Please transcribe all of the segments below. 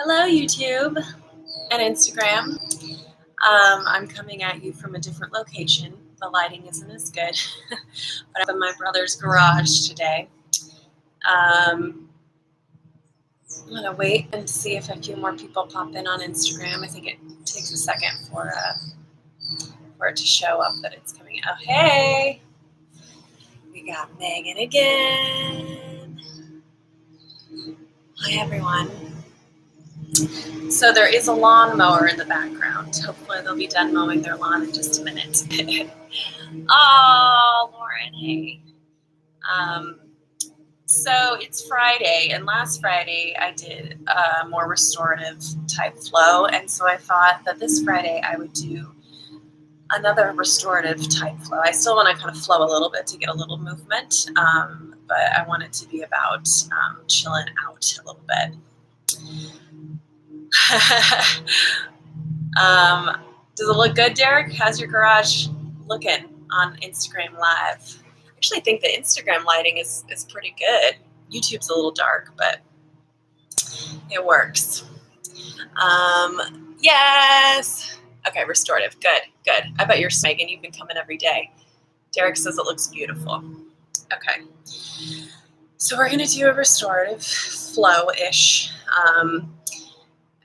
Hello, YouTube and Instagram. I'm coming at you from a different location. The lighting isn't as good, but I'm in my brother's garage today. I'm gonna wait and see if a few more people pop in on Instagram. I think it takes a second for it to show up that it's coming. Oh, hey, we got Megan again. Hi, everyone. So there is a lawnmower in the background. Hopefully they'll be done mowing their lawn in just a minute. Oh, Lauren, hey. So it's Friday, and last Friday I did a more restorative type flow, and so I thought that this Friday I would do another restorative type flow. I still want to kind of flow a little bit to get a little movement, but I want it to be about chilling out a little bit. Does it look good, Derek? How's your garage looking on Instagram Live? I actually think the Instagram lighting is pretty good. YouTube's a little dark, but it works. Yes. Okay, restorative. Good, good. I bet you're Megan. You've been coming every day. Derek says it looks beautiful. Okay. So we're going to do a restorative flow-ish.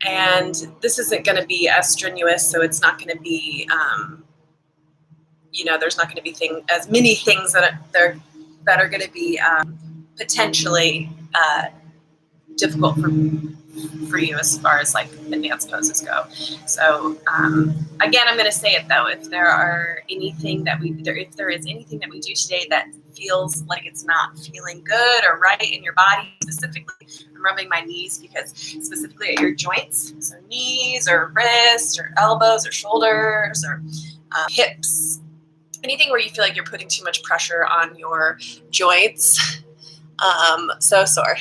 And this isn't going to be as strenuous, so it's not going to be, there's not going to be as many things that are going to be potentially difficult for you as far as like advanced poses go. So again, I'm going to say it though. If there is anything that we do today that feels like it's not feeling good or right in your body, specifically, I'm rubbing my knees because specifically at your joints, so knees or wrists or elbows or shoulders or hips, anything where you feel like you're putting too much pressure on your joints. So sore.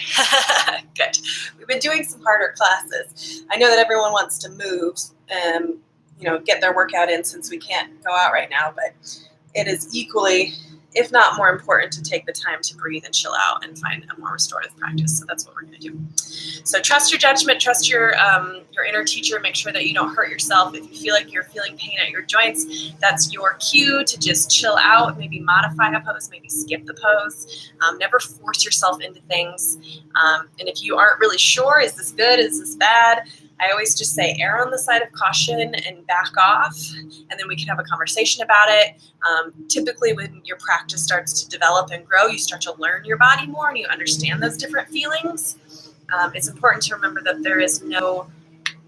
Good. We've been doing some harder classes. I know that everyone wants to move and, get their workout in since we can't go out right now, but it is equally, if not more important, to take the time to breathe and chill out and find a more restorative practice. So that's what we're going to do. So trust your judgment, trust your inner teacher. Make sure that you don't hurt yourself. If you feel like you're feeling pain at your joints, that's your cue to just chill out, maybe modify a pose, maybe skip the pose. Never force yourself into things. And if you aren't really sure, is this good, is this bad? I always just say err on the side of caution and back off, and then we can have a conversation about it. Typically when your practice starts to develop and grow, you start to learn your body more and you understand those different feelings. It's important to remember that there is no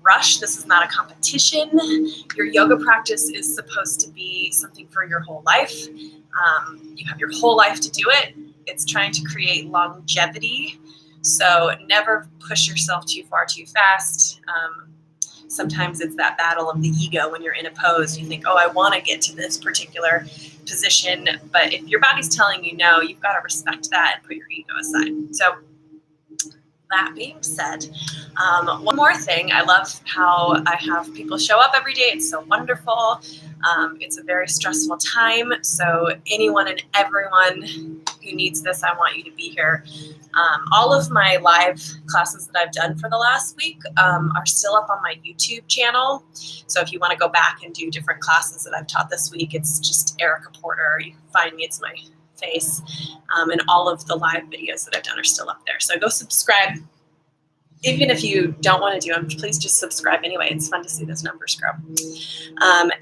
rush. This is not a competition. Your yoga practice is supposed to be something for your whole life. You have your whole life to do it. It's trying to create longevity. So never push yourself too far too fast. Sometimes it's that battle of the ego when you're in a pose. You think, oh, I want to get to this particular position. But if your body's telling you no, you've got to respect that and put your ego aside. So that being said, one more thing. I love how I have people show up every day. It's so wonderful. It's a very stressful time. So anyone and everyone who needs this, I want you to be here. All of my live classes that I've done for the last week are still up on my YouTube channel. So if you want to go back and do different classes that I've taught this week, it's just Erica Porter. You can find me, it's my face. And all of the live videos that I've done are still up there. So go subscribe. Even if you don't want to do them, please just subscribe anyway. It's fun to see those numbers grow.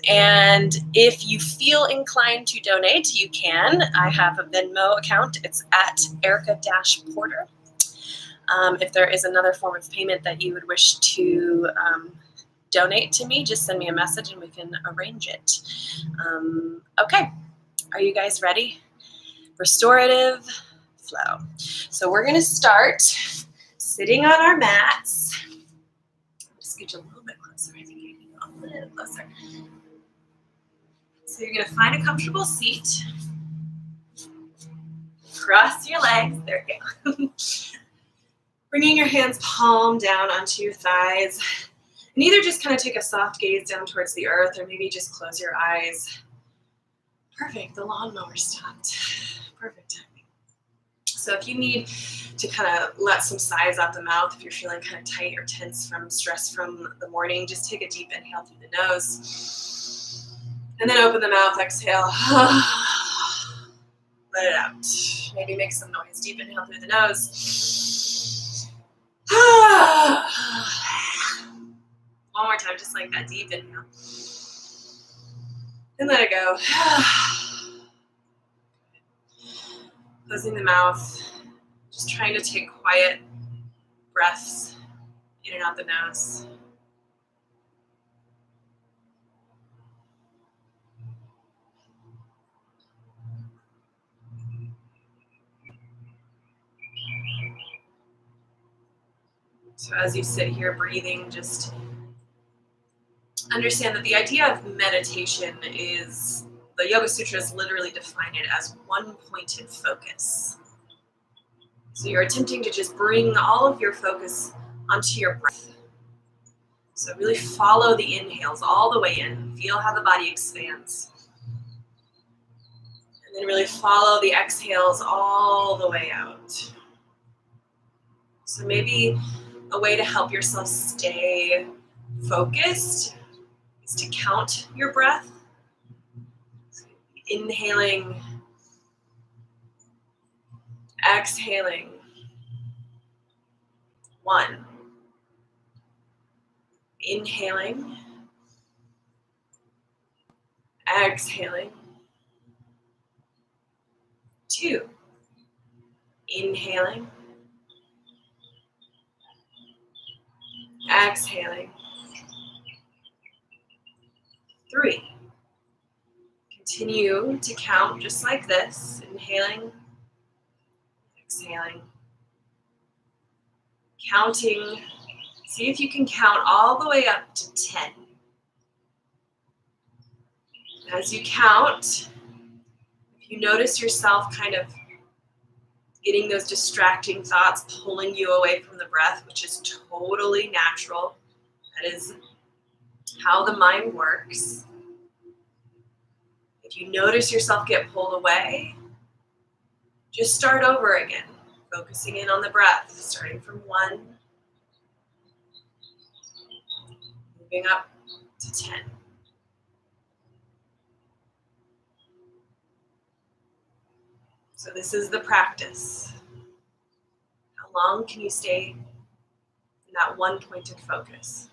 And if you feel inclined to donate, you can. I have a Venmo account. It's at Erica-Porter. If there is another form of payment that you would wish to donate to me, just send me a message and we can arrange it. Okay, are you guys ready? Restorative flow. So we're going to start sitting on our mats. Just get you a little bit closer. I think you can go a little closer. So you're going to find a comfortable seat. Cross your legs. There we go. Bringing your hands palm down onto your thighs. And either just kind of take a soft gaze down towards the earth or maybe just close your eyes. Perfect. The lawnmower stopped. Perfect timing. So if you need to kind of let some sighs out the mouth if you're feeling kind of tight or tense from stress from the morning. Just take a deep inhale through the nose. And then open the mouth, exhale. Let it out. Maybe make some noise. Deep inhale through the nose. One more time, just like that. Deep inhale. And let it go. Closing the mouth. Just trying to take quiet breaths in and out the nose. So as you sit here breathing, just understand that the idea of meditation is, the Yoga Sutras literally define it as one pointed focus. So you're attempting to just bring all of your focus onto your breath. So really follow the inhales all the way in. Feel how the body expands. And then really follow the exhales all the way out. So maybe a way to help yourself stay focused is to count your breath. So inhaling, exhaling. 1. Inhaling, exhaling. 2. Inhaling, exhaling. 3. Continue to count just like this. Inhaling, exhaling. Counting. See if you can count all the way up to 10. As you count, if you notice yourself kind of getting those distracting thoughts pulling you away from the breath, which is totally natural. That is how the mind works. If you notice yourself get pulled away, just start over again, focusing in on the breath, starting from 1, moving up to 10. So this is the practice. How long can you stay in that one pointed focus?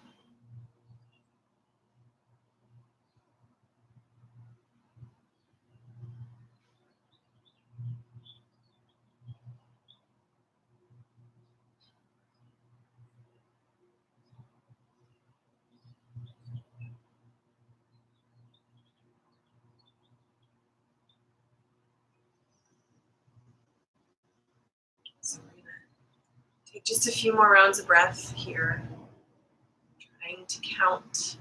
So we're going to take just a few more rounds of breath here, trying to count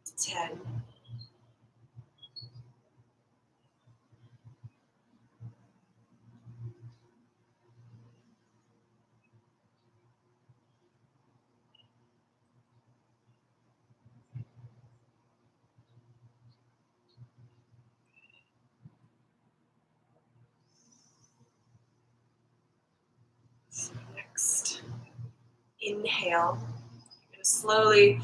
to 10. So next, inhale. You're going to slowly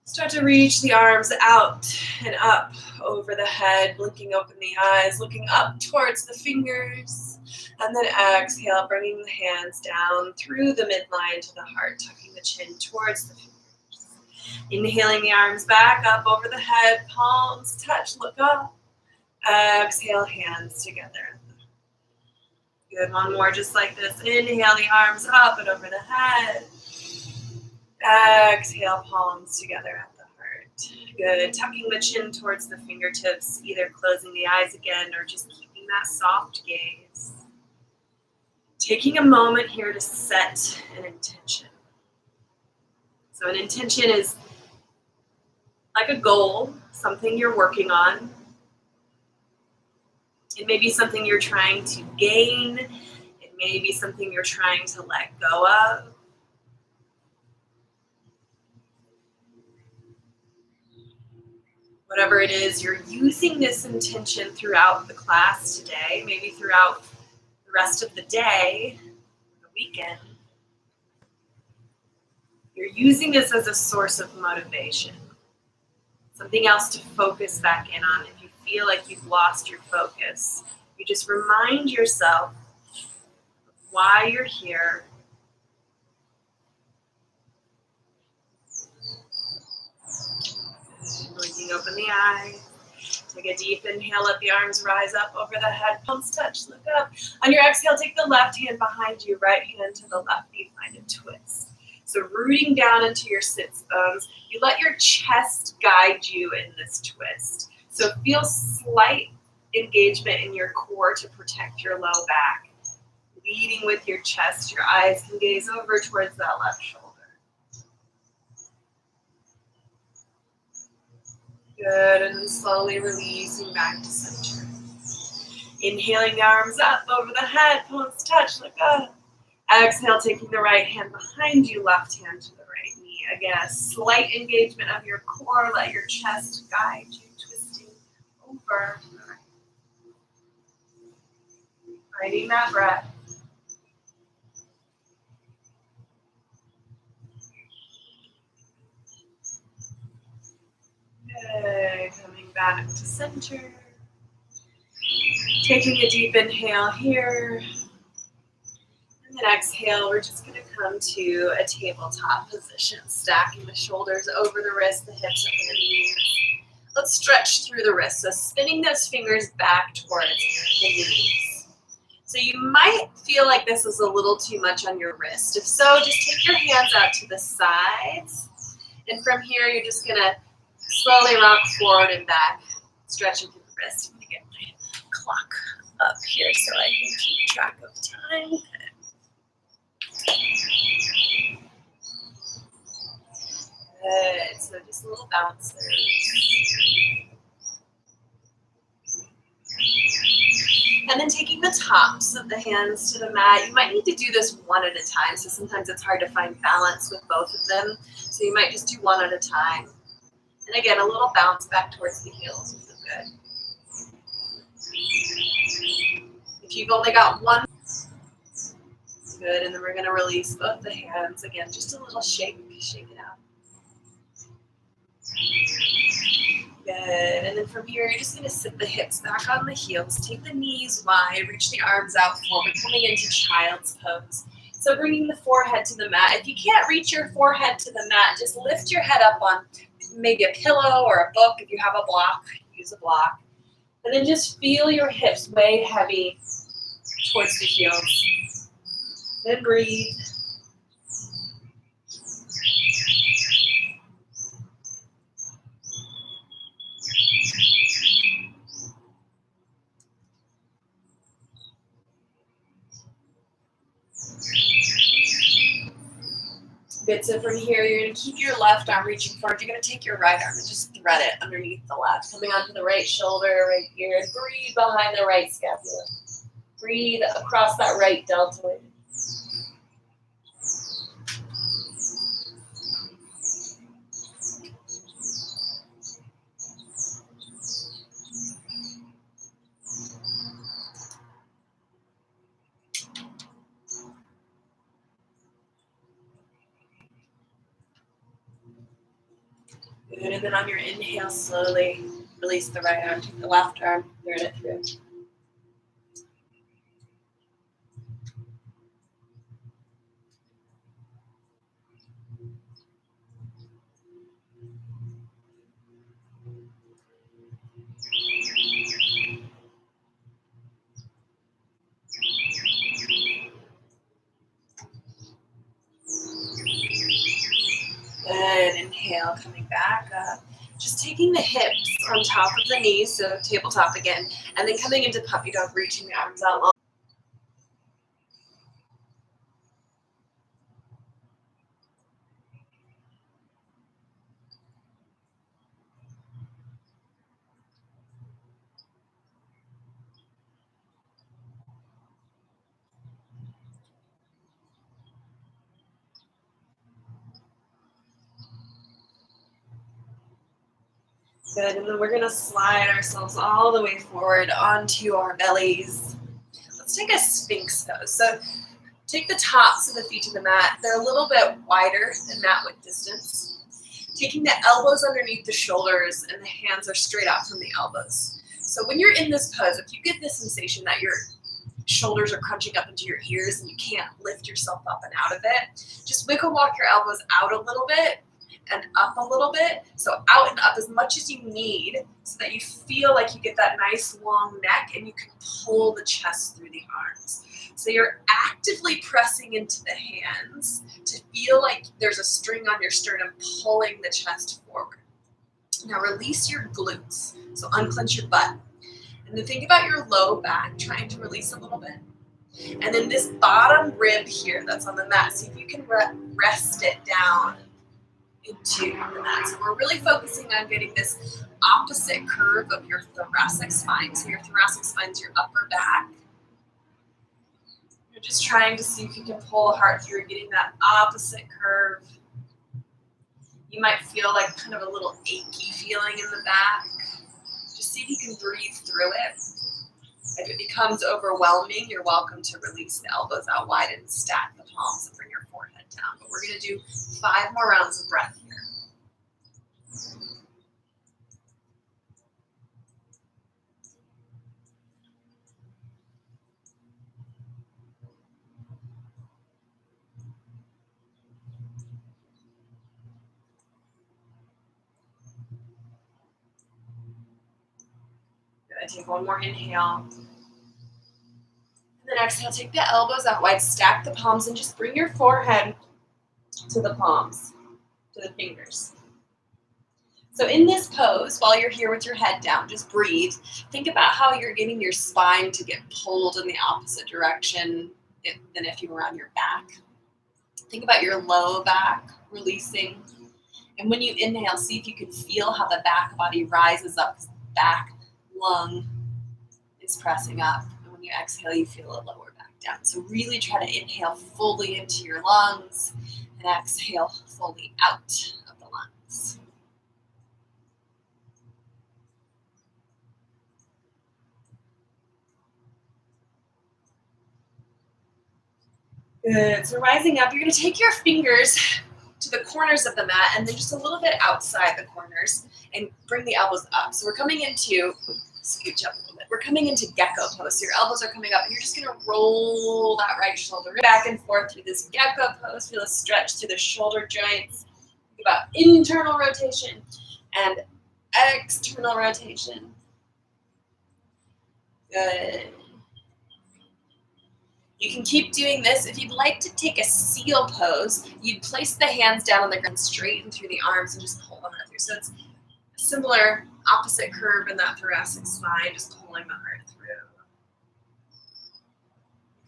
start to reach the arms out and up over the head, blinking open the eyes, looking up towards the fingers. And then exhale, bringing the hands down through the midline to the heart, tucking the chin towards the fingers. Inhaling the arms back up over the head, palms touch, look up. Exhale, hands together. Good, one more just like this. Inhale the arms up and over the head. Exhale, palms together at the heart. Good, tucking the chin towards the fingertips, either closing the eyes again or just keeping that soft gaze. Taking a moment here to set an intention. So an intention is like a goal, something you're working on. It may be something you're trying to gain. It may be something you're trying to let go of. Whatever it is, you're using this intention throughout the class today, maybe throughout the rest of the day, the weekend, you're using this as a source of motivation. Something else to focus back in on. If you feel like you've lost your focus, you just remind yourself of why you're here. Blinking open the eyes. Take a deep inhale, let the arms rise up over the head, palms touch, look up. On your exhale, take the left hand behind you, right hand to the left knee, find a twist. So rooting down into your sits bones, you let your chest guide you in this twist. So feel slight engagement in your core to protect your low back. Leading with your chest, your eyes can gaze over towards that left shoulder. Good, and then slowly releasing back to center. Inhaling the arms up over the head, palms touch, look up. Exhale, taking the right hand behind you, left hand to the right knee. Again, a slight engagement of your core, let your chest guide you, twisting over to the right. Finding that breath. Good, coming back to center. Taking a deep inhale here. And then exhale, we're just going to come to a tabletop position, stacking the shoulders over the wrists, the hips over the knees. Let's stretch through the wrists, so spinning those fingers back towards the knees. So you might feel like this is a little too much on your wrist. If so, just take your hands out to the sides. And from here, you're just going to slowly rock forward and back, stretching through the wrist. I'm going to get my clock up here so I can keep track of time. Good. So just a little bounce there. And then taking the tops of the hands to the mat. You might need to do this one at a time. So sometimes it's hard to find balance with both of them. So you might just do one at a time. And again, a little bounce back towards the heels will feel good. If you've only got one, good. And then we're going to release both the hands. Again, just a little shake it out. Good. And then from here, you're just going to sit the hips back on the heels. Take the knees wide. Reach the arms out forward, coming into child's pose. So bringing the forehead to the mat. If you can't reach your forehead to the mat, just lift your head up on maybe a pillow or a book. If you have a block, use a block. And then just feel your hips weigh heavy towards the heels. Then breathe. Good, so from here, you're going to keep your left arm reaching forward. You're going to take your right arm and just thread it underneath the left. Coming onto the right shoulder right here. And breathe behind the right scapula. Breathe across that right deltoid. Good, and then on your inhale, slowly release the right arm, take the left arm, thread it through. Good, inhale, coming back up. Just taking the hips on top of the knees, so tabletop again, and then coming into puppy dog, reaching the arms out long. Good, and then we're gonna slide ourselves all the way forward onto our bellies. Let's take a Sphinx pose. So take the tops of the feet to the mat. They're a little bit wider than mat width distance. Taking the elbows underneath the shoulders and the hands are straight out from the elbows. So when you're in this pose, if you get the sensation that your shoulders are crunching up into your ears and you can't lift yourself up and out of it, just wiggle walk your elbows out a little bit and up a little bit. So out and up as much as you need so that you feel like you get that nice long neck and you can pull the chest through the arms. So you're actively pressing into the hands to feel like there's a string on your sternum pulling the chest forward. Now release your glutes. So unclench your butt. And then think about your low back, trying to release a little bit. And then this bottom rib here that's on the mat, see if you can rest it down into the mat. So we're really focusing on getting this opposite curve of your thoracic spine. So your thoracic spine is your upper back. You're just trying to see if you can pull the heart through, getting that opposite curve. You might feel like kind of a little achy feeling in the back. Just see if you can breathe through it. If it becomes overwhelming, you're welcome to release the elbows out wide and stack the palms and bring your forehead down. But we're going to do 5 more rounds of breath here. Good. Take one more inhale. And then exhale, take the elbows out wide, stack the palms, and just bring your forehead to the palms, to the fingers. So in this pose, while you're here with your head down, just breathe. Think about how you're getting your spine to get pulled in the opposite direction than if you were on your back. Think about your low back releasing. And when you inhale, see if you can feel how the back body rises up. The back lung is pressing up. And when you exhale, you feel it lower back down. So really try to inhale fully into your lungs and exhale fully out of the lungs. Good. So rising up, you're going to take your fingers to the corners of the mat and then just a little bit outside the corners and bring the elbows up. So we're coming into, scooch up a little bit. We're coming into gecko pose. So your elbows are coming up and you're just going to roll that right shoulder back and forth through this gecko pose. Feel a stretch through the shoulder joints. Think about internal rotation and external rotation. Good. You can keep doing this. If you'd like to take a seal pose, you'd place the hands down on the ground, straighten through the arms, and just pull them out through. So it's a similar opposite curve in that thoracic spine, just pulling the heart through.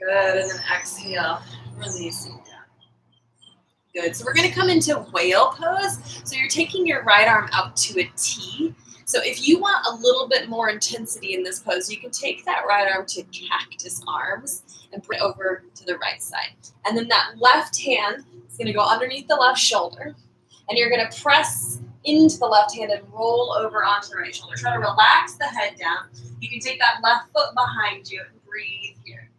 Good, and then exhale, releasing down. Good, so we're gonna come into whale pose. So you're taking your right arm out to a T. So if you want a little bit more intensity in this pose, you can take that right arm to cactus arms and bring it over to the right side. And then that left hand is going to go underneath the left shoulder. And you're going to press into the left hand and roll over onto the right shoulder. Try to relax the head down. You can take that left foot behind you and breathe here.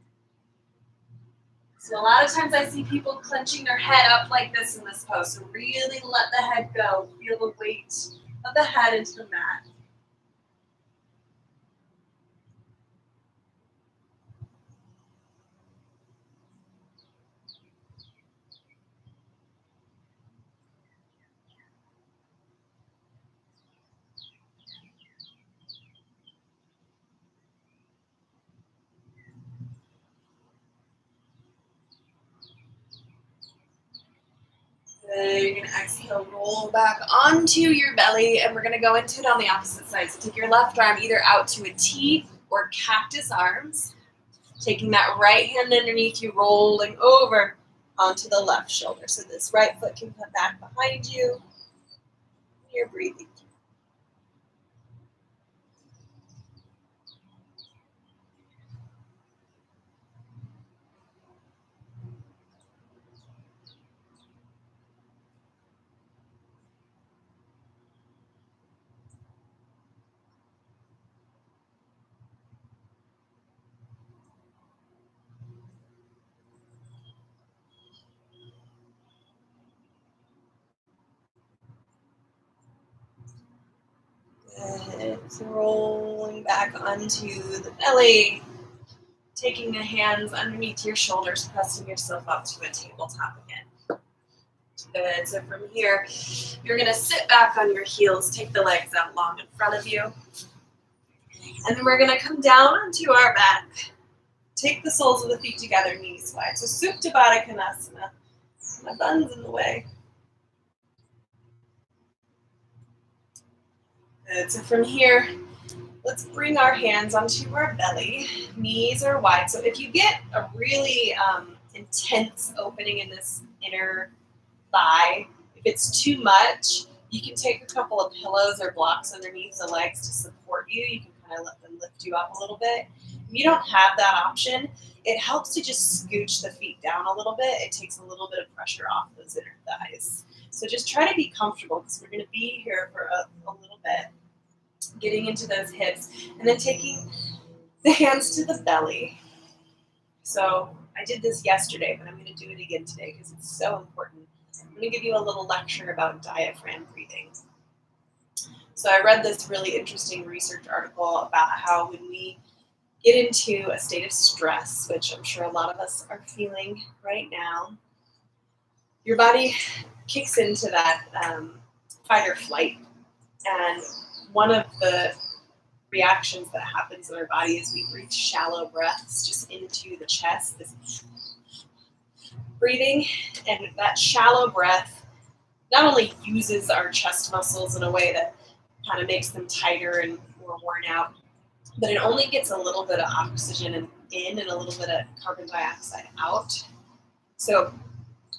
So a lot of times I see people clenching their head up like this in this pose. So really let the head go. Feel the weight of the head into the mat. You're going to exhale, roll back onto your belly, and we're going to go into it on the opposite side. So take your left arm either out to a T or cactus arms. Taking that right hand underneath you, rolling over onto the left shoulder. So this right foot can come back behind you. You're breathing. So rolling back onto the belly, taking the hands underneath your shoulders, pressing yourself up to a tabletop again. Good. So from here, you're going to sit back on your heels, take the legs out long in front of you. And then we're going to come down onto our back. Take the soles of the feet together, knees wide. So Supta Baddha Konasana. My bun's in the way. Good. So from here, let's bring our hands onto our belly. Knees are wide. So if you get a really intense opening in this inner thigh, if it's too much, you can take a couple of pillows or blocks underneath the legs to support you. You can kind of let them lift you up a little bit. If you don't have that option, it helps to just scooch the feet down a little bit. It takes a little bit of pressure off those inner thighs. So just try to be comfortable because we're going to be here for a little bit. Getting into those hips and then taking the hands to the belly. So I did this yesterday, but I'm going to do it again today because it's so important. I'm going to give you a little lecture about diaphragm breathing. So I read this really interesting research article about how when we get into a state of stress, which I'm sure a lot of us are feeling right now, your body kicks into that fight or flight. And one of the reactions that happens in our body is we breathe shallow breaths just into the chest, this breathing, and that shallow breath not only uses our chest muscles in a way that kind of makes them tighter and more worn out, but it only gets a little bit of oxygen in and a little bit of carbon dioxide out. So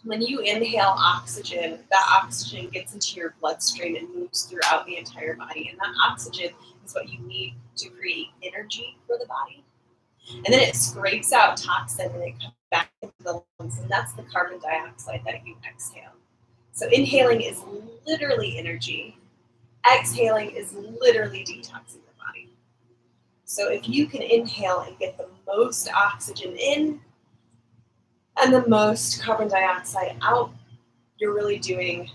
when you inhale oxygen, that oxygen gets into your bloodstream and moves throughout the entire body. And that oxygen is what you need to create energy for the body. And then it scrapes out toxin and it comes back into the lungs. And that's the carbon dioxide that you exhale. So inhaling is literally energy. Exhaling is literally detoxing your body. So if you can inhale and get the most oxygen in, and the most carbon dioxide out, you're really doing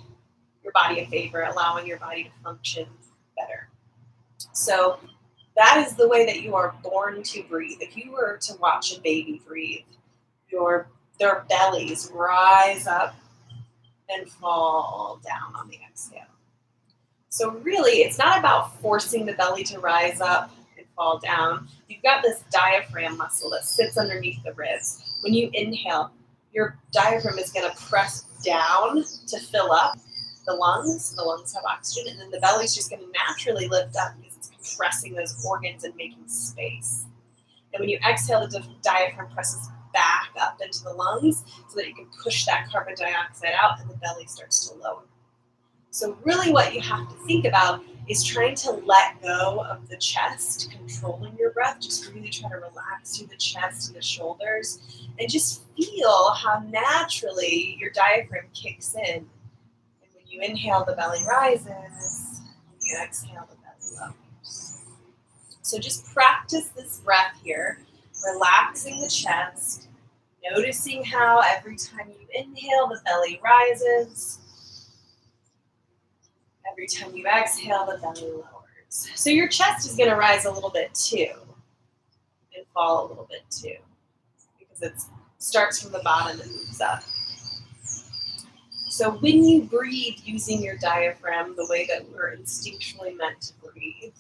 your body a favor, allowing your body to function better. So that is the way that you are born to breathe. If you were to watch a baby breathe, their bellies rise up and fall down on the exhale. So really, it's not about forcing the belly to rise up and fall down. You've got this diaphragm muscle that sits underneath the ribs. When you inhale, your diaphragm is going to press down to fill up the lungs. The lungs have oxygen, and then the belly is just going to naturally lift up because it's compressing those organs and making space. And when you exhale, the diaphragm presses back up into the lungs so that you can push that carbon dioxide out and the belly starts to lower. So really what you have to think about is trying to let go of the chest, controlling your breath. Just really try to relax through the chest and the shoulders and just feel how naturally your diaphragm kicks in. And when you inhale, the belly rises. When you exhale, the belly lowers. So just practice this breath here, relaxing the chest, noticing how every time you inhale, the belly rises. Every time you exhale, the belly lowers. So your chest is going to rise a little bit too and fall a little bit too because it starts from the bottom and moves up. So when you breathe using your diaphragm the way that we're instinctually meant to breathe,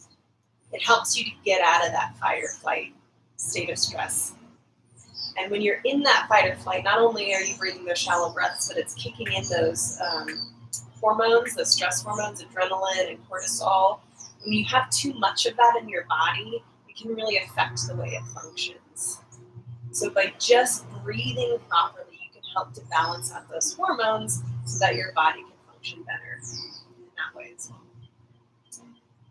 it helps you to get out of that fight or flight state of stress. And when you're in that fight or flight, not only are you breathing those shallow breaths, but it's kicking in those hormones, the stress hormones, adrenaline and cortisol. When you have too much of that in your body, it can really affect the way it functions. So by just breathing properly, you can help to balance out those hormones so that your body can function better in that way as well.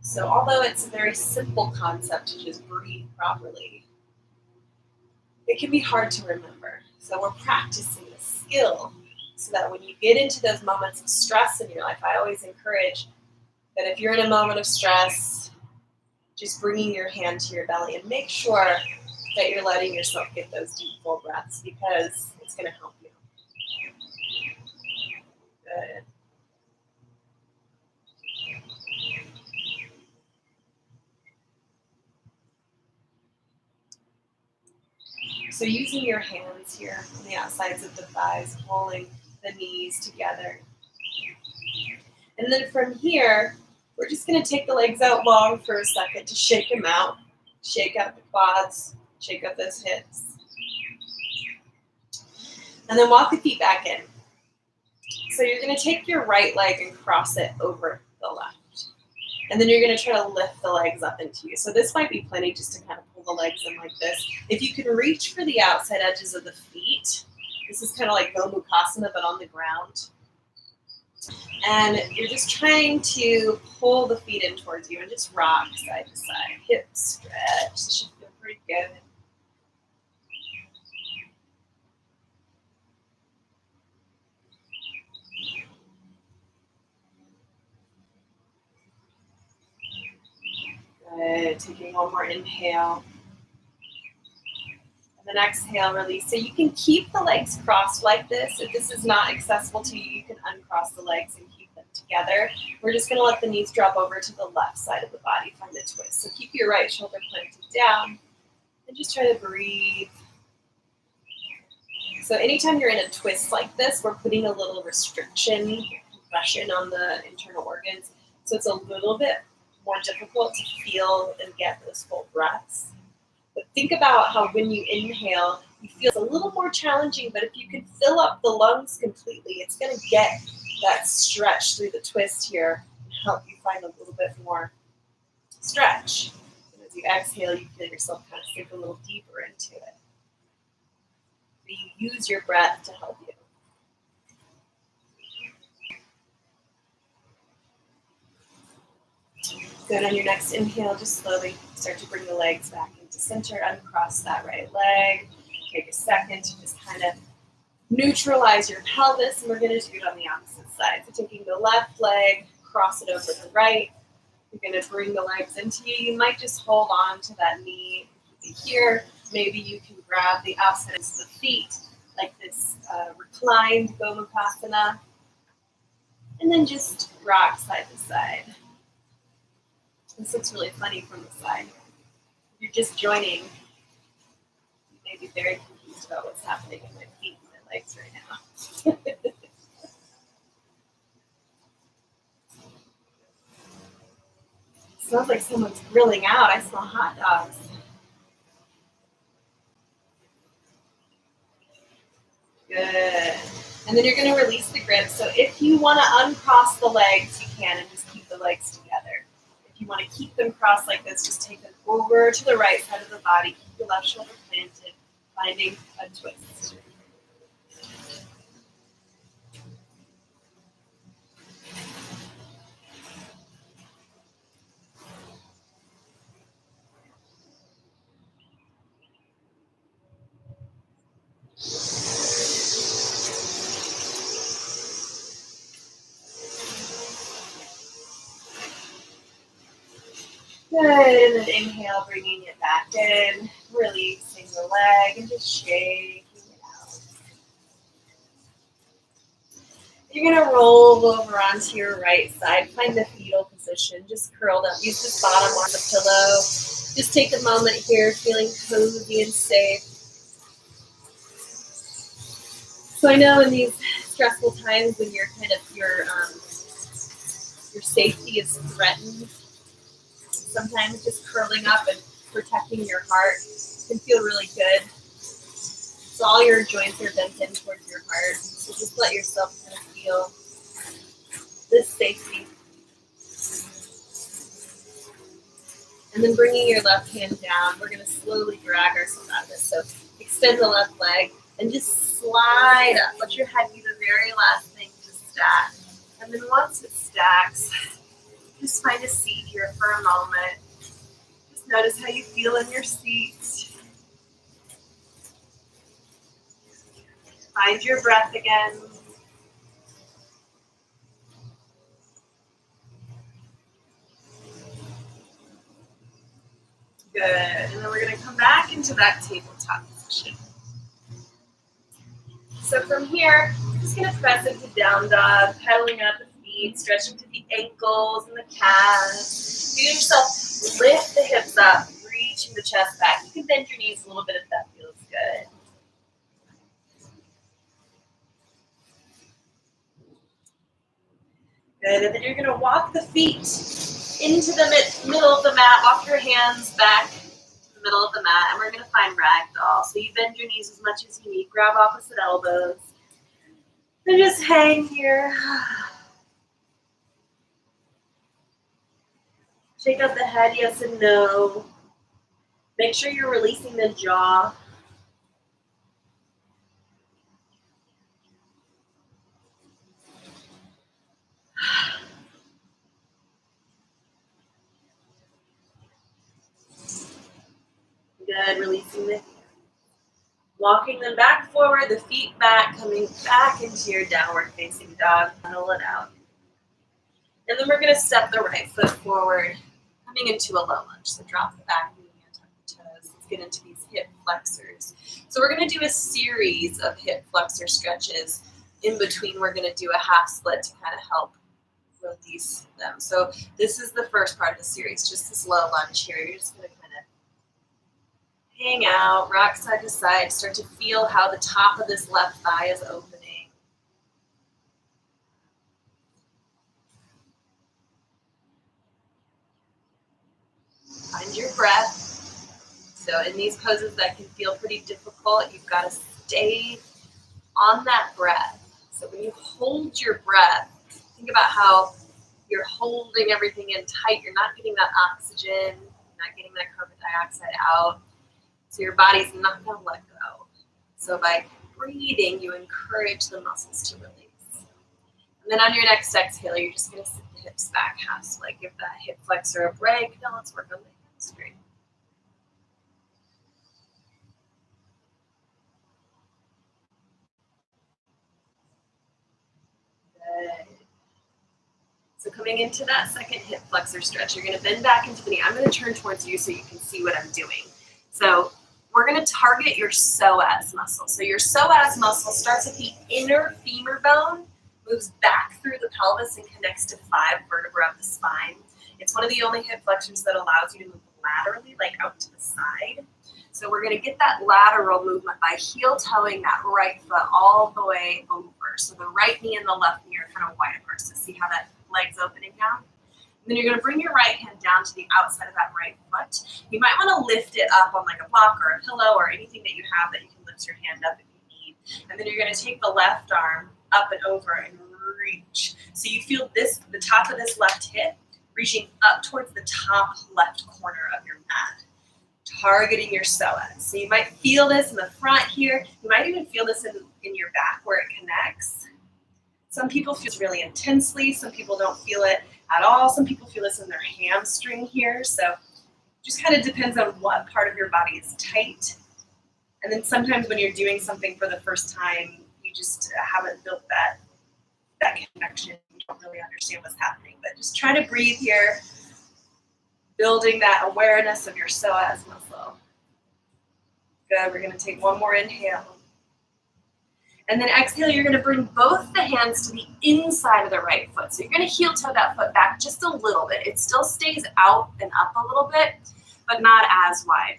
So although it's a very simple concept to just breathe properly, it can be hard to remember. So we're practicing a skill so that when you get into those moments of stress in your life, I always encourage that if you're in a moment of stress, just bringing your hand to your belly and make sure that you're letting yourself get those deep, full breaths because it's going to help you. Good. So using your hands here on the outsides of the thighs, pulling the knees together. And then from here, we're just going to take the legs out long for a second to shake them out. Shake out the quads, shake out those hips. And then walk the feet back in. So you're going to take your right leg and cross it over the left. And then you're going to try to lift the legs up into you. So this might be plenty just to kind of pull the legs in like this. If you can reach for the outside edges of the feet, this is kind of like Gomukhasana, but on the ground. And you're just trying to pull the feet in towards you and just rock side to side. Hips stretch. This should feel pretty good. Good. Taking one more inhale. And then exhale, release. So you can keep the legs crossed like this. If this is not accessible to you, you can uncross the legs and keep them together. We're just going to let the knees drop over to the left side of the body. Find a twist. So keep your right shoulder planted down and just try to breathe. So anytime you're in a twist like this, we're putting a little restriction, compression on the internal organs. So it's a little bit more difficult to feel and get those full breaths. But think about how when you inhale, you feel it's a little more challenging, but if you can fill up the lungs completely, it's going to get that stretch through the twist here and help you find a little bit more stretch. And as you exhale, you feel yourself kind of sink a little deeper into it. So you use your breath to help you. Good. On your next inhale, just slowly start to bring the legs back into center. Uncross that right leg. Take a second to just kind of neutralize your pelvis, and we're going to do it on the opposite side. So taking the left leg, cross it over the right. You're going to bring the legs into you. You might just hold on to that knee here. Maybe you can grab the outside of the feet like this reclined Gomukhasana. And then just rock side to side. This looks really funny from the side. If you're just joining, you may be very confused about what's happening in my feet and my legs right now. Smells like someone's grilling out. I smell hot dogs. Good. And then you're going to release the grip. So if you want to uncross the legs, you can, and just keep the legs together. If you want to keep them crossed like this, just take them over to the right side of the body. Keep your left shoulder planted, finding a twist. Good, and then inhale, bringing it back in, releasing the leg, and just shaking it out. You're going to roll over onto your right side, find the fetal position, just curled up. Use this bottom on the pillow. Just take a moment here, feeling cozy and safe. So I know in these stressful times when you're kind of your safety is threatened, sometimes just curling up and protecting your heart can feel really good. So all your joints are bent in towards your heart. So just let yourself kind of feel this safety. And then bringing your left hand down, we're going to slowly drag ourselves out of this. So extend the left leg and just slide up. Let your head be the very last thing to stack. And then once it stacks, just find a seat here for a moment. Just notice how you feel in your seat. Find your breath again. Good. And then we're going to come back into that tabletop position. So from here, I'm just going to press into down dog, pedaling up the feet, stretching to the ankles and the calves. Feel yourself lift the hips up, reaching the chest back. You can bend your knees a little bit if that feels good. Good, and then you're gonna walk the feet into the middle of the mat. Walk your hands back to the middle of the mat, and we're gonna find ragdoll. So you bend your knees as much as you need. Grab opposite elbows, and just hang here. Shake out the head, yes and no. Make sure you're releasing the jaw. Good, releasing the hands. Walking them back forward, the feet back, coming back into your downward facing dog. Pull it out. And then we're going to step the right foot forward, coming into a low lunge. So drop the back knee and tuck the toes. Let's get into these hip flexors. So we're going to do a series of hip flexor stretches. In between, we're going to do a half split to kind of help release them. So this is the first part of the series, just this low lunge here. You're just going to kind of hang out, rock side to side, start to feel how the top of this left thigh is opening. Find your breath. So in these poses that can feel pretty difficult, you've got to stay on that breath. So when you hold your breath, think about how you're holding everything in tight. You're not getting that oxygen, you're not getting that carbon dioxide out. So your body's not going to let go. So by breathing, you encourage the muscles to release. And then on your next exhale, you're just going to sit the hips back, half split. Give that hip flexor a break. Now let's work on the hamstring. Good. So coming into that second hip flexor stretch, you're going to bend back into the knee. I'm going to turn towards you so you can see what I'm doing. So we're going to target your psoas muscle. So your psoas muscle starts at the inner femur bone, moves back through the pelvis and connects to 5 vertebrae of the spine. It's one of the only hip flexors that allows you to move laterally, like out to the side. So we're going to get that lateral movement by heel-toeing that right foot all the way over. So the right knee and the left knee are kind of wide apart. So see how that leg's opening down? And then you're going to bring your right hand down to the outside of that right foot. You might want to lift it up on like a block or a pillow or anything that you have that you can lift your hand up if you need. And then you're going to take the left arm up and over and reach. So you feel this, the top of this left hip, reaching up towards the top left corner of your mat, targeting your psoas. So you might feel this in the front here. You might even feel this in your back where it connects. Some people feel it really intensely. Some people don't feel it at all. Some people feel this in their hamstring here. So just kind of depends on what part of your body is tight. And then sometimes when you're doing something for the first time, you just haven't built that connection. You don't really understand what's happening. But just try to breathe here, building that awareness of your psoas muscle. Good. We're going to take one more inhale. And then exhale, you're going to bring both the hands to the inside of the right foot. So you're going to heel toe that foot back just a little bit. It still stays out and up a little bit, but not as wide.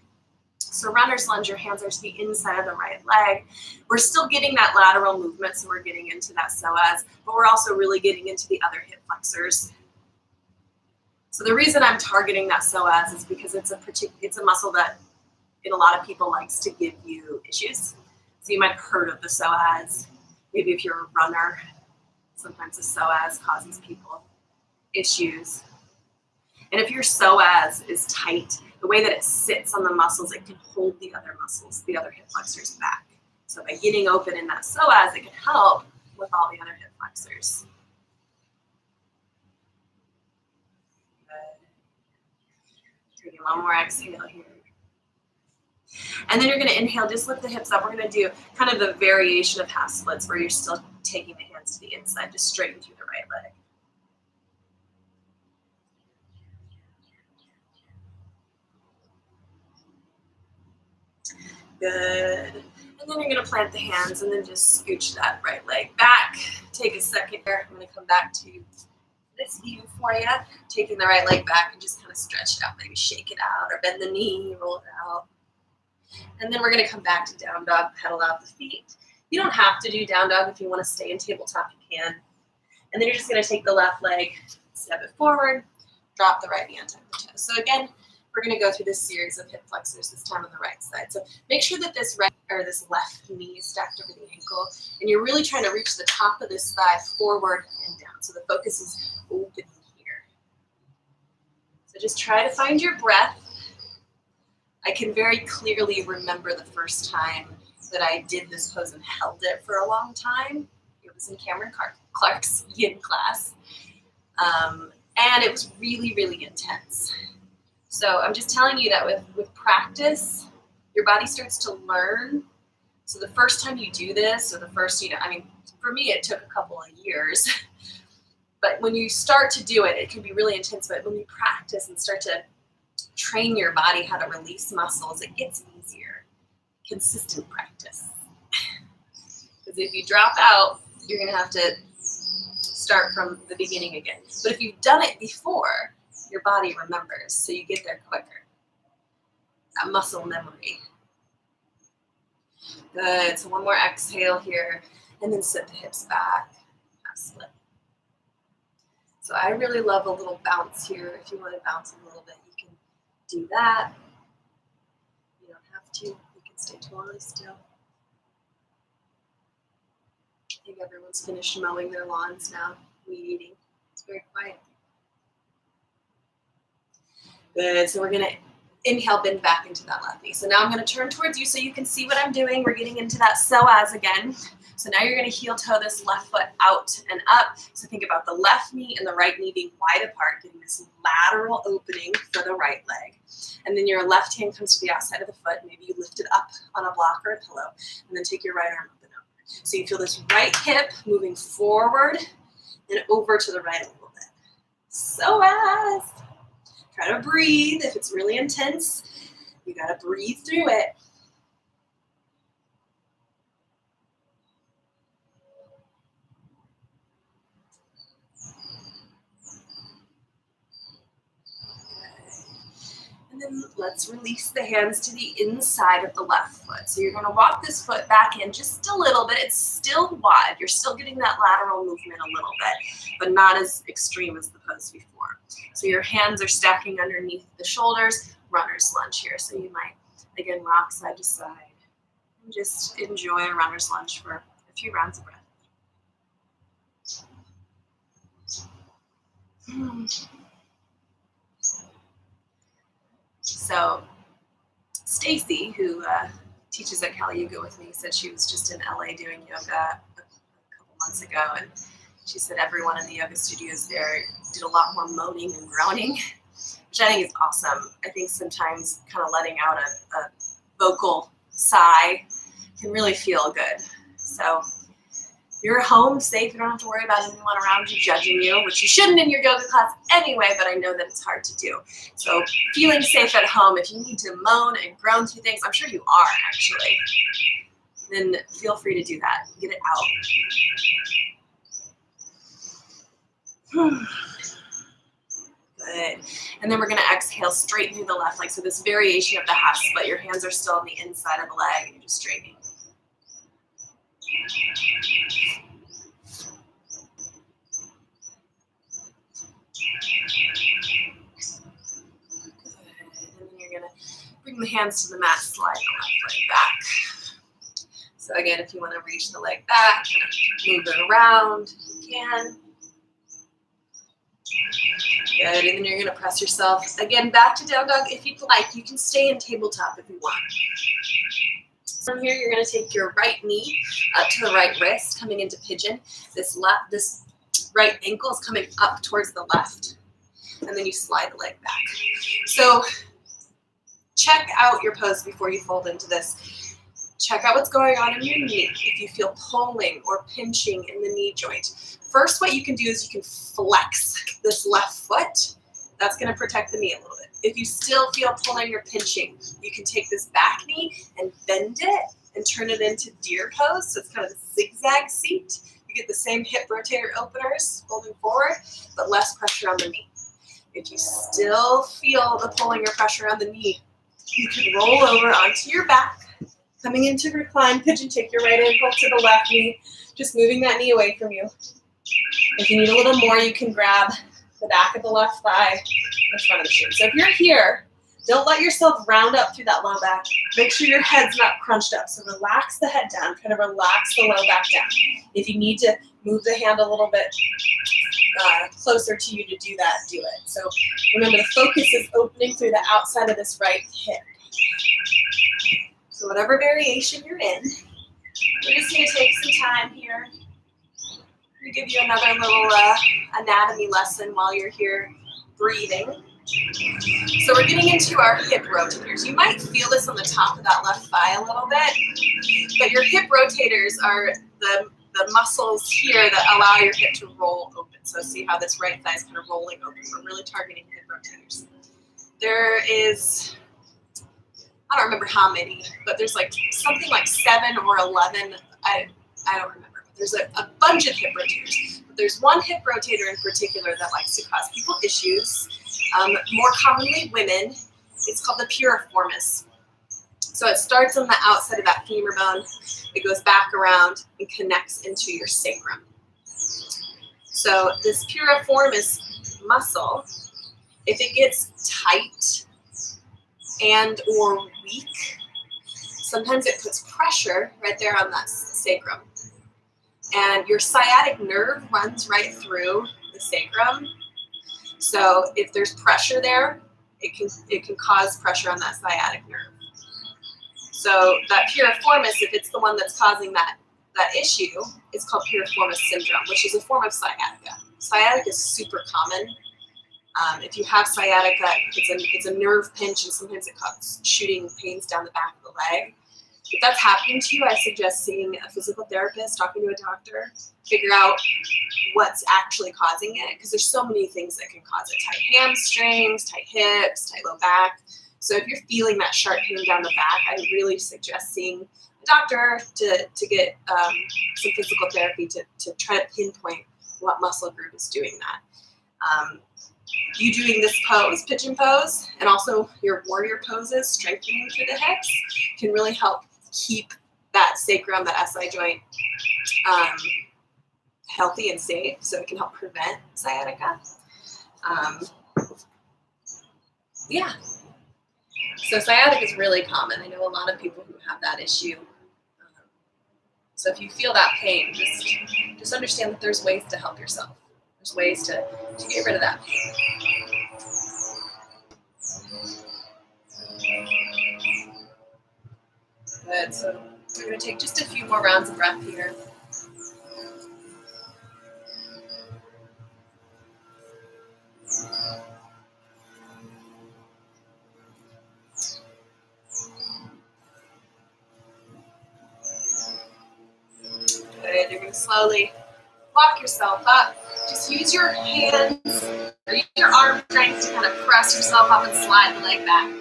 So runner's lunge, your hands are to the inside of the right leg. We're still getting that lateral movement, so we're getting into that psoas, but we're also really getting into the other hip flexors. So the reason I'm targeting that psoas is because it's a muscle that in a lot of people likes to give you issues. So you might have heard of the psoas. Maybe if you're a runner, sometimes the psoas causes people issues. And if your psoas is tight, the way that it sits on the muscles, it can hold the other muscles, the other hip flexors back. So by getting open in that psoas, it can help with all the other hip flexors. Good. Taking one more exhale here. And then you're going to inhale, just lift the hips up. We're going to do kind of the variation of half splits where you're still taking the hands to the inside, just straighten through the right leg. Good. And then you're going to plant the hands and then just scooch that right leg back. Take a second here. I'm going to come back to this view for you. Taking the right leg back and just kind of stretch it out. Maybe shake it out or bend the knee, roll it out. And then we're going to come back to down dog, pedal out the feet. You don't have to do down dog. If you want to stay in tabletop, you can. And then you're just going to take the left leg, step it forward, drop the right knee on top of the toe. So again, we're going to go through this series of hip flexors, this time on the right side. So make sure that this left knee is stacked over the ankle, and you're really trying to reach the top of this thigh forward and down. So the focus is open here. So just try to find your breath. I can very clearly remember the first time that I did this pose and held it for a long time. It was in Cameron Clark's yin class. And it was really, really intense. So I'm just telling you that with practice, your body starts to learn. So the first time you do this, or the first, for me, it took a couple of years. But when you start to do it, it can be really intense. But when you practice and start to train your body how to release muscles, it gets easier. Consistent practice. Because if you drop out, you're going to have to start from the beginning again. But if you've done it before, your body remembers, so you get there quicker. That muscle memory. Good. So one more exhale here, and then sit the hips back, half split. So I really love a little bounce here. If you want to bounce a little bit, you can do that. You don't have to. You can stay totally still. I think everyone's finished mowing their lawns now, weed eating. It's very quiet. Good, so we're gonna inhale, bend back into that left knee. So now I'm gonna turn towards you so you can see what I'm doing. We're getting into that psoas again. So now you're gonna heel toe this left foot out and up. So think about the left knee and the right knee being wide apart, getting this lateral opening for the right leg. And then your left hand comes to the outside of the foot. Maybe you lift it up on a block or a pillow, and then take your right arm up and over. So you feel this right hip moving forward and over to the right a little bit. Psoas. Try to breathe. If it's really intense, you got to breathe through it. And then let's release the hands to the inside of the left foot. So you're going to walk this foot back in just a little bit. It's still wide. You're still getting that lateral movement a little bit, but not as extreme as the pose before. So your hands are stacking underneath the shoulders, runner's lunge here. So you might, again, rock side to side and just enjoy a runner's lunge for a few rounds of breath. So Stacy, who teaches at Kali Yoga with me, said she was just in LA doing yoga a couple months ago, and she said everyone in the yoga studios there did a lot more moaning and groaning, which I think is awesome. I think sometimes kind of letting out a vocal sigh can really feel good. So you're home safe. You don't have to worry about anyone around you judging you, which you shouldn't in your yoga class anyway, but I know that it's hard to do. So feeling safe at home, if you need to moan and groan through things, I'm sure you are actually, then feel free to do that. Get it out. Good. And then we're going to exhale, straighten through the left leg. So this variation of the half split, your hands are still on the inside of the leg, and you're just straightening. And then you're going to bring the hands to the mat, slide the left leg back. So again, if you want to reach the leg back, move it around, you can. Good, and then you're going to press yourself again back to down dog if you'd like. You can stay in tabletop if you want. From here, you're going to take your right knee up to the right wrist, coming into pigeon. This right ankle is coming up towards the left, and then you slide the leg back. So check out your pose before you fold into this. Check out what's going on in your knee. If you feel pulling or pinching in the knee joint. First, what you can do is you can flex this left foot. That's going to protect the knee a little bit. If you still feel pulling or pinching, you can take this back knee and bend it and turn it into deer pose. So it's kind of a zigzag seat. You get the same hip rotator openers folding forward, but less pressure on the knee. If you still feel the pulling or pressure on the knee, you can roll over onto your back, coming into recline pigeon. Take your right ankle to the left knee, just moving that knee away from you. If you need a little more, you can grab the back of the left thigh, the front of the shin. So if you're here, don't let yourself round up through that low back. Make sure your head's not crunched up. So relax the head down, kind of relax the low back down. If you need to move the hand a little bit closer to you to do that, do it. So remember, the focus is opening through the outside of this right hip. So whatever variation you're in, we're just going to take some time here. I'm going to give you another little anatomy lesson while you're here breathing. So we're getting into our hip rotators. You might feel this on the top of that left thigh a little bit, but your hip rotators are the muscles here that allow your hip to roll open. So see how this right thigh is kind of rolling open. We're really targeting hip rotators. There is, I don't remember how many, but there's like something like 7 or 11. I don't remember. There's a bunch of hip rotators. But there's one hip rotator in particular that likes to cause people issues. More commonly women. It's called the piriformis. So it starts on the outside of that femur bone. It goes back around and connects into your sacrum. So this piriformis muscle, if it gets tight and or weak, sometimes it puts pressure right there on that sacrum. And your sciatic nerve runs right through the sacrum. So if there's pressure there, it can cause pressure on that sciatic nerve. So that piriformis, if it's the one that's causing that issue, it's called piriformis syndrome, which is a form of sciatica. Sciatica is super common. If you have sciatica, it's a nerve pinch, and sometimes it causes shooting pains down the back of the leg. If that's happening to you, I suggest seeing a physical therapist, talking to a doctor, figure out what's actually causing it, because there's so many things that can cause it. Tight hamstrings, tight hips, tight low back. So if you're feeling that sharp pain down the back, I really suggest seeing a doctor to get some physical therapy to try to pinpoint what muscle group is doing that. You doing this pose, pigeon pose, and also your warrior poses, strengthening through the hips, can really help keep that sacrum, that SI joint, healthy and safe, so it can help prevent sciatica. Yeah. So sciatica is really common. I know a lot of people who have that issue. So if you feel that pain, just understand that there's ways to help yourself. There's ways to get rid of that pain. Good. So we're going to take just a few more rounds of breath here. Good. You're going to slowly walk yourself up. Just use your hands or use your arm strength to kind of press yourself up and slide the leg back.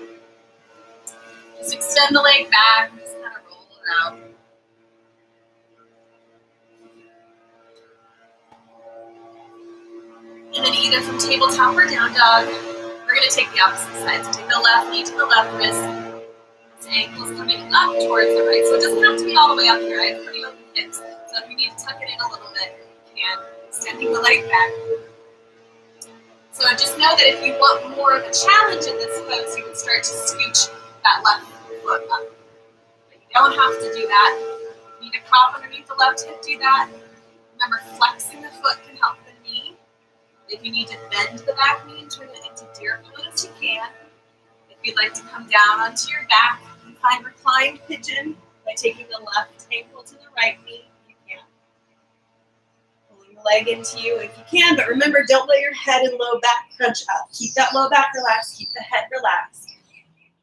Just extend the leg back and just kind of roll it out. And then either from tabletop or down dog, we're going to take the opposite side. So take the left knee to the left wrist. This ankle's coming up towards the right. So it doesn't have to be all the way up here. I have pretty open hips. So if you need to tuck it in a little bit, you can. Extending the leg back. So just know that if you want more of a challenge in this pose, you can start to scooch that left foot up. But you don't have to do that. If you need to prop underneath the left hip, do that. Remember, flexing the foot can help the knee. If you need to bend the back knee and turn it into deer pose, you can. If you'd like to come down onto your back and find reclined pigeon by taking the left ankle to the right knee, you can. Pulling the leg into you if you can, but remember, don't let your head and low back crunch up. Keep that low back relaxed, keep the head relaxed.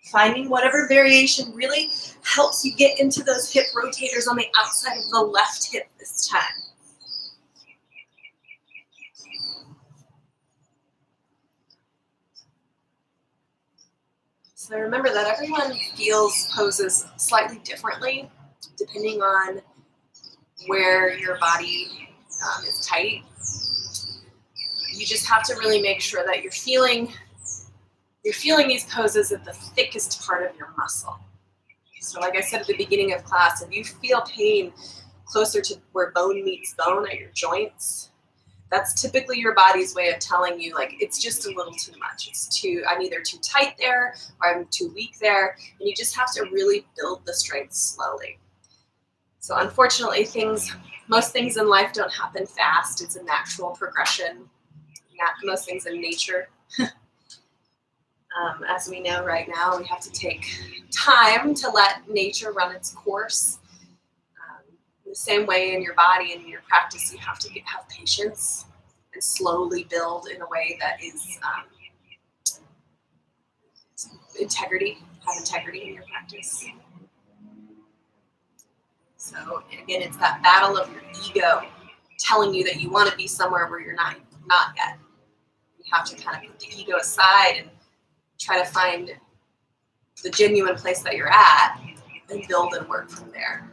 Finding whatever variation really helps you get into those hip rotators on the outside of the left hip this time. So remember that everyone feels poses slightly differently depending on where your body is tight. You just have to really make sure that you're feeling these poses at the thickest part of your muscle. So like I said at the beginning of class, if you feel pain closer to where bone meets bone at your joints, That's typically your body's way of telling you, like, it's just a little too much. I'm either too tight there or I'm too weak there. And you just have to really build the strength slowly. So unfortunately, most things in life don't happen fast. It's a natural progression. Most things in nature. As we know right now, we have to take time to let nature run its course. In the same way in your body and in your practice, you have to have patience and slowly build in a way that is have integrity in your practice. So again, it's that battle of your ego telling you that you want to be somewhere where you're not yet. You have to kind of put the ego aside and try to find the genuine place that you're at and build and work from there.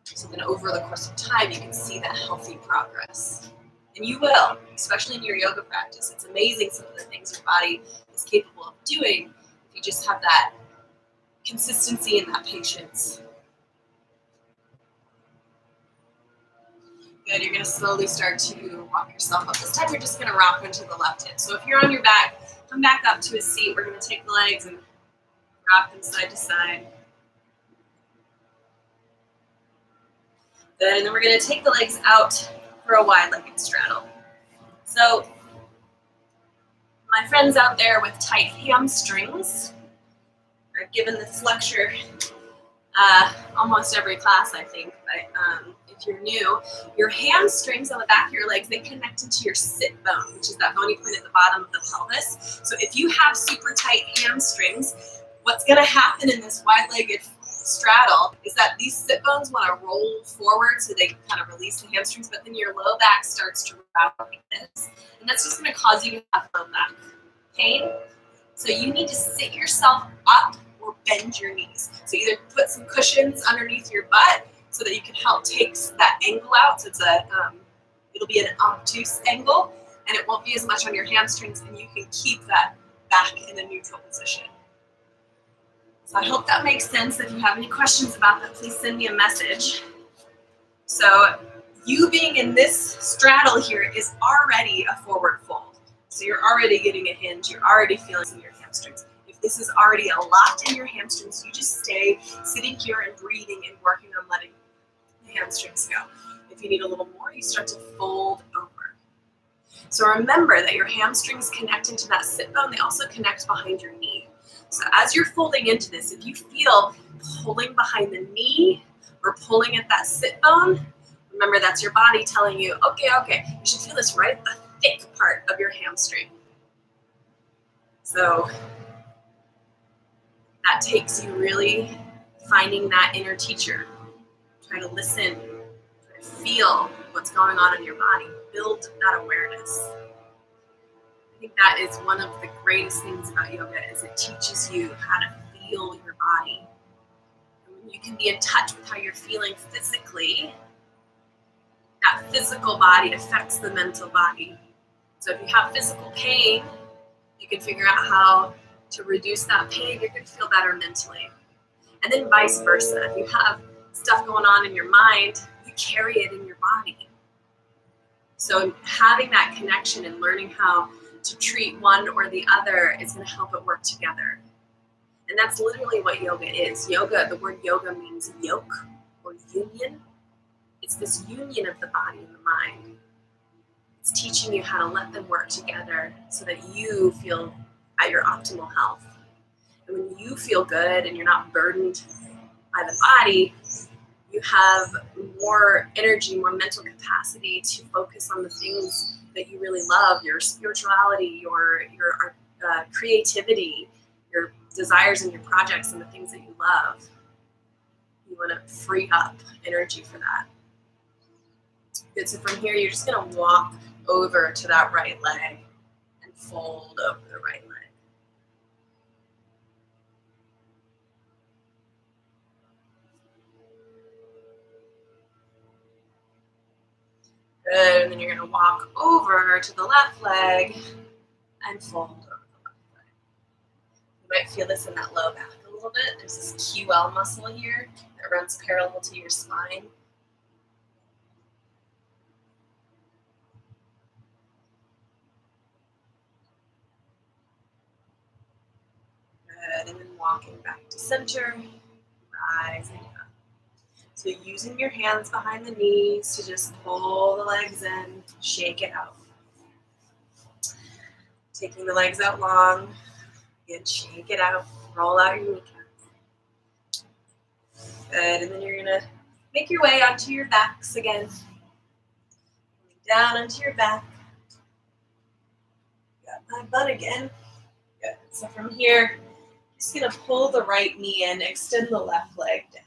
So then over the course of time, you can see that healthy progress. And you will, especially in your yoga practice. It's amazing some of the things your body is capable of doing if you just have that consistency and that patience. Good, you're going to slowly start to walk yourself up. This time you're just going to rock onto the left hip. So if you're on your back, come back up to a seat. We're going to take the legs and rock them side to side. Good, and then we're going to take the legs out for a wide-legged straddle. So my friends out there with tight hamstrings, I've given this lecture almost every class, I think, but if you're new, your hamstrings on the back of your legs, they connect into your sit bone, which is that bony point at the bottom of the pelvis. So if you have super tight hamstrings, what's going to happen in this wide-legged straddle is that these sit bones want to roll forward so they can kind of release the hamstrings, but then your low back starts to rock like this, and that's just going to cause you to have low back pain. So you need to sit yourself up or bend your knees. So either put some cushions underneath your butt so that you can help take that angle out. So it'll be an obtuse angle, and it won't be as much on your hamstrings, and you can keep that back in a neutral position. So I hope that makes sense. If you have any questions about that, please send me a message. So you being in this straddle here is already a forward fold. So you're already getting a hinge. You're already feeling in your hamstrings. If this is already a lot in your hamstrings, you just stay sitting here and breathing and working on letting the hamstrings go. If you need a little more, you start to fold over. So remember that your hamstrings connect into that sit bone. They also connect behind your knee. So as you're folding into this, if you feel pulling behind the knee or pulling at that sit bone, remember that's your body telling you, okay, you should feel this right at the thick part of your hamstring. So that takes you really finding that inner teacher. Try to listen, try to feel what's going on in your body, build that awareness. I think that is one of the greatest things about yoga is it teaches you how to feel your body. And when you can be in touch with how you're feeling physically, that physical body affects the mental body. So if you have physical pain, you can figure out how to reduce that pain. You're going to feel better mentally. And then vice versa. If you have stuff going on in your mind, you carry it in your body. So having that connection and learning how to treat one or the other is going to help it work together. And that's literally what yoga is. Yoga, the word yoga means yoke or union. It's this union of the body and the mind. It's teaching you how to let them work together so that you feel at your optimal health. And when you feel good and you're not burdened by the body, you have more energy, more mental capacity to focus on the things that you really love, your spirituality, your creativity, your desires and your projects and the things that you love. You want to free up energy for that. Good, so from here, you're just going to walk over to that right leg and fold over the right leg. Good, and then you're going to walk over to the left leg and fold over the left leg. You might feel this in that low back a little bit. There's this QL muscle here that runs parallel to your spine. Good, and then walking back to center, rising up. So using your hands behind the knees to just pull the legs in, shake it out. Taking the legs out long, and shake it out, roll out your kneecaps. Good, and then you're gonna make your way onto your backs again. Down onto your back. Got my butt again. Good, so from here, just gonna pull the right knee in, extend the left leg down.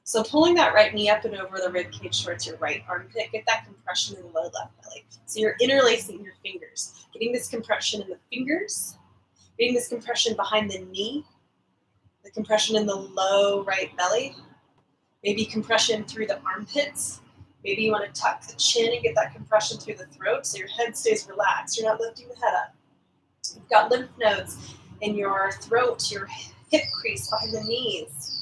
So pulling that right knee up and over the rib cage towards your right armpit, get that compression in the low left belly. So you're interlacing your fingers, getting this compression in the fingers, getting this compression behind the knee, the compression in the low right belly, maybe compression through the armpits. Maybe you want to tuck the chin and get that compression through the throat so your head stays relaxed. You're not lifting the head up. You've got lymph nodes in your throat, your hip crease behind the knees.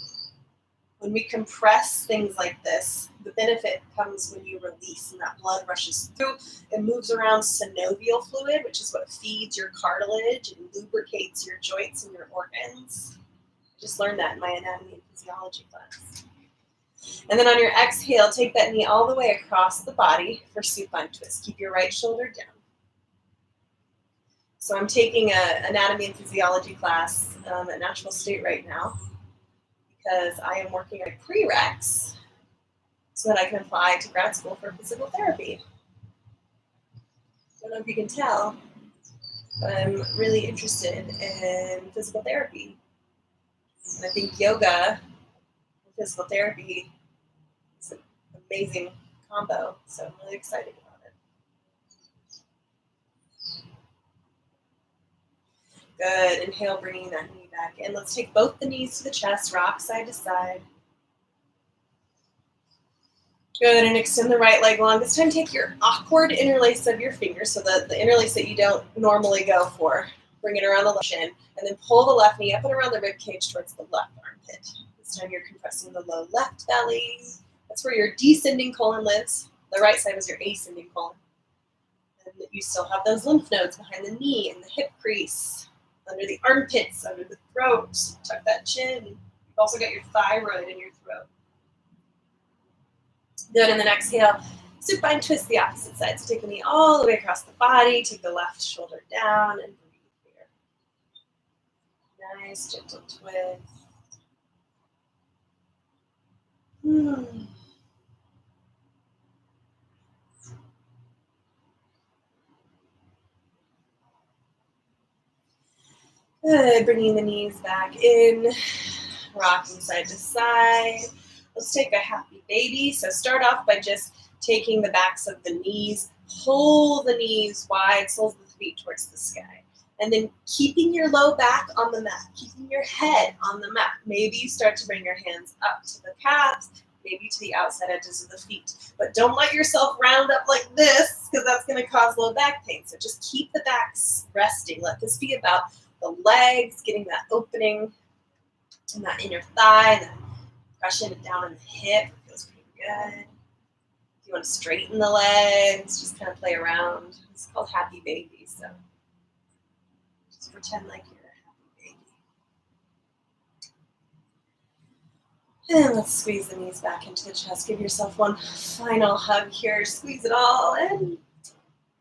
When we compress things like this, the benefit comes when you release and that blood rushes through. It moves around synovial fluid, which is what feeds your cartilage and lubricates your joints and your organs. I just learned that in my anatomy and physiology class. And then on your exhale, take that knee all the way across the body for supine twist. Keep your right shoulder down. So I'm taking an anatomy and physiology class at National State right now because I am working on prereqs so that I can apply to grad school for physical therapy. Don't know if you can tell, but I'm really interested in physical therapy. And I think yoga and physical therapy is an amazing combo, so I'm really excited about it. Good, inhale, bringing that knee back in. Let's take both the knees to the chest, rock side to side. Good, and extend the right leg long. This time take your awkward interlace of your fingers, so the interlace that you don't normally go for. Bring it around the left shin, and then pull the left knee up and around the rib cage towards the left armpit. This time you're compressing the low left belly. That's where your descending colon lives. The right side is your ascending colon. And you still have those lymph nodes behind the knee and the hip crease, under the armpits, under the throat. Tuck that chin. You've also got your thyroid in your throat. Good, and then exhale, supine twist the opposite side. So take the knee all the way across the body, take the left shoulder down, and breathe here. Nice, gentle twist. Good, bringing the knees back in, rocking side to side. Let's take a happy baby. So start off by just taking the backs of the knees, pull the knees wide, soles of the feet towards the sky. And then keeping your low back on the mat, keeping your head on the mat. Maybe you start to bring your hands up to the calves, maybe to the outside edges of the feet. But don't let yourself round up like this because that's going to cause low back pain. So just keep the backs resting. Let this be about the legs, getting that opening in that inner thigh, that compression down in the hip. It feels pretty good. If you want to straighten the legs, just kind of play around. It's called happy baby, so just pretend like you're a happy baby. And let's squeeze the knees back into the chest. Give yourself one final hug here. Squeeze it all in.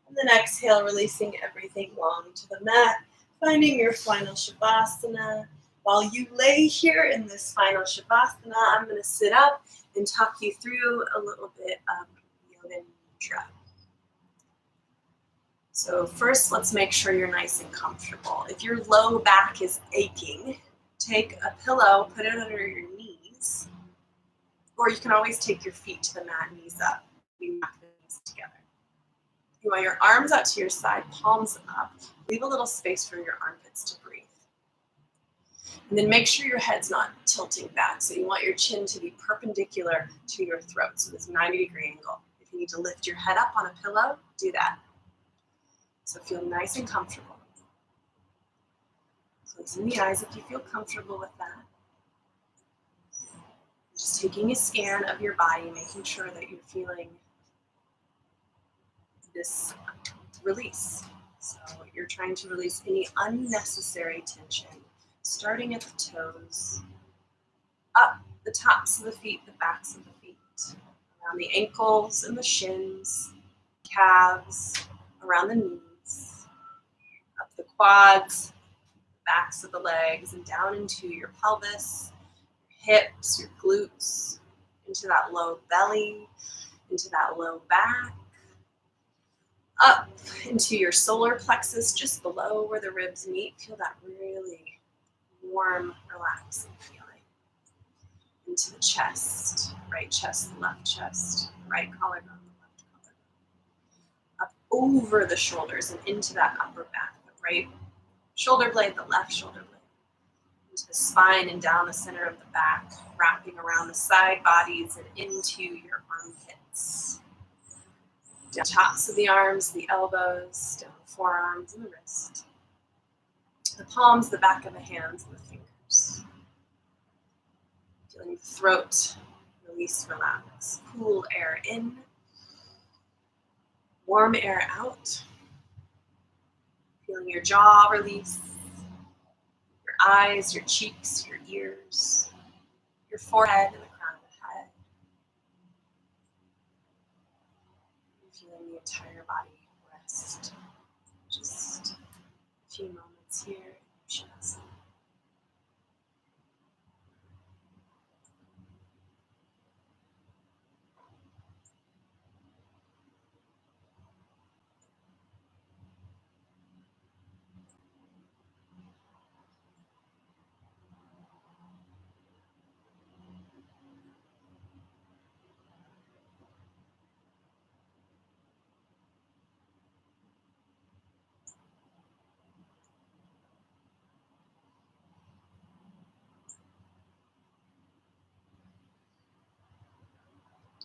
And then exhale, releasing everything long to the mat. Finding your final Shavasana. While you lay here in this final Shavasana, I'm going to sit up and talk you through a little bit of Yoga Nidra. So first, let's make sure you're nice and comfortable. If your low back is aching, take a pillow, put it under your knees, or you can always take your feet to the mat, knees up. We knock the knees together. You want your arms out to your side, palms up. Leave a little space for your armpits to breathe. And then make sure your head's not tilting back. So you want your chin to be perpendicular to your throat. So this 90-degree angle. If you need to lift your head up on a pillow, do that. So feel nice and comfortable. Closing the eyes if you feel comfortable with that. Just taking a scan of your body, making sure that you're feeling this release. So you're trying to release any unnecessary tension starting at the toes, up the tops of the feet, the backs of the feet, around the ankles and the shins, calves, around the knees, up the quads, the backs of the legs, and down into your pelvis, your hips, your glutes, into that low belly, into that low back, up into your solar plexus, just below where the ribs meet. Feel that really warm, relaxing feeling. Into the chest, right chest, left chest, right collarbone, left collarbone. Up over the shoulders and into that upper back, the right shoulder blade, the left shoulder blade. Into the spine and down the center of the back, wrapping around the side bodies and into your armpits. Down tops of the arms, the elbows, down the forearms and the wrist. The palms, the back of the hands, and the fingers. Feeling the throat, release, relax. Cool air in, warm air out. Feeling your jaw release, your eyes, your cheeks, your ears, your forehead and the crown of the head. Feeling the entire body rest. Just a few moments here. Shavasana.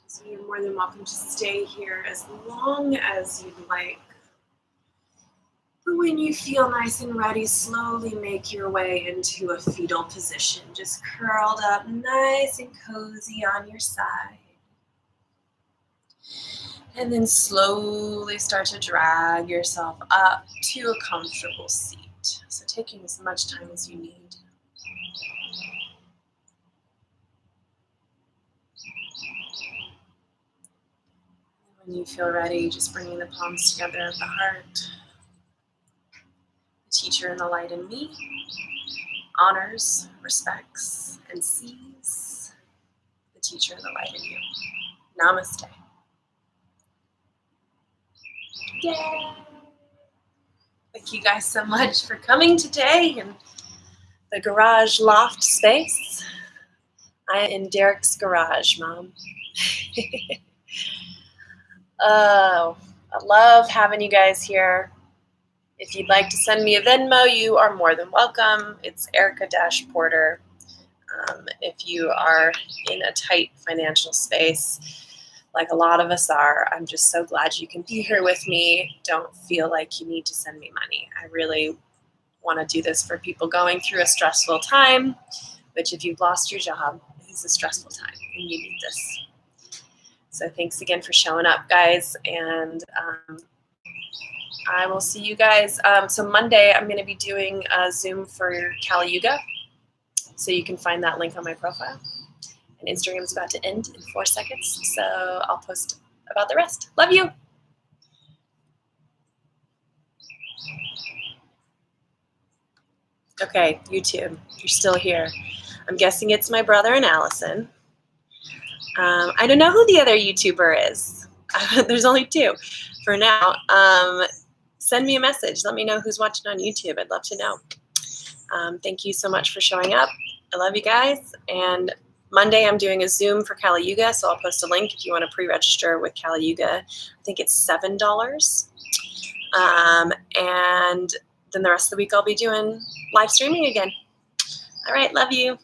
So you're more than welcome to stay here as long as you'd like. But when you feel nice and ready, slowly make your way into a fetal position. Just curled up nice and cozy on your side. And then slowly start to drag yourself up to a comfortable seat. So taking as much time as you need. When you feel ready, just bringing the palms together at the heart. The teacher in the light in me honors, respects, and sees the teacher in the light in you. Namaste. Yay! Thank you guys so much for coming today in the garage loft space. I am in Derek's garage, Mom. Oh, I love having you guys here. If you'd like to send me a Venmo, you are more than welcome. It's Erica-Porter. If you are in a tight financial space, like a lot of us are, I'm just so glad you can be here with me. Don't feel like you need to send me money. I really want to do this for people going through a stressful time, which if you've lost your job, is a stressful time and you need this. So thanks again for showing up, guys. And I will see you guys. So Monday, I'm going to be doing a Zoom for Kali Yuga. So you can find that link on my profile. And Instagram is about to end in 4 seconds. So I'll post about the rest. Love you. Okay, YouTube, you're still here. I'm guessing it's my brother and Allison. I don't know who the other YouTuber is. There's only 2 for now. Send me a message. Let me know who's watching on YouTube. I'd love to know. Thank you so much for showing up. I love you guys. And Monday I'm doing a Zoom for Kali Yuga, so I'll post a link if you want to pre-register with Kali Yuga. I think it's $7. And then the rest of the week I'll be doing live streaming again. All right, love you.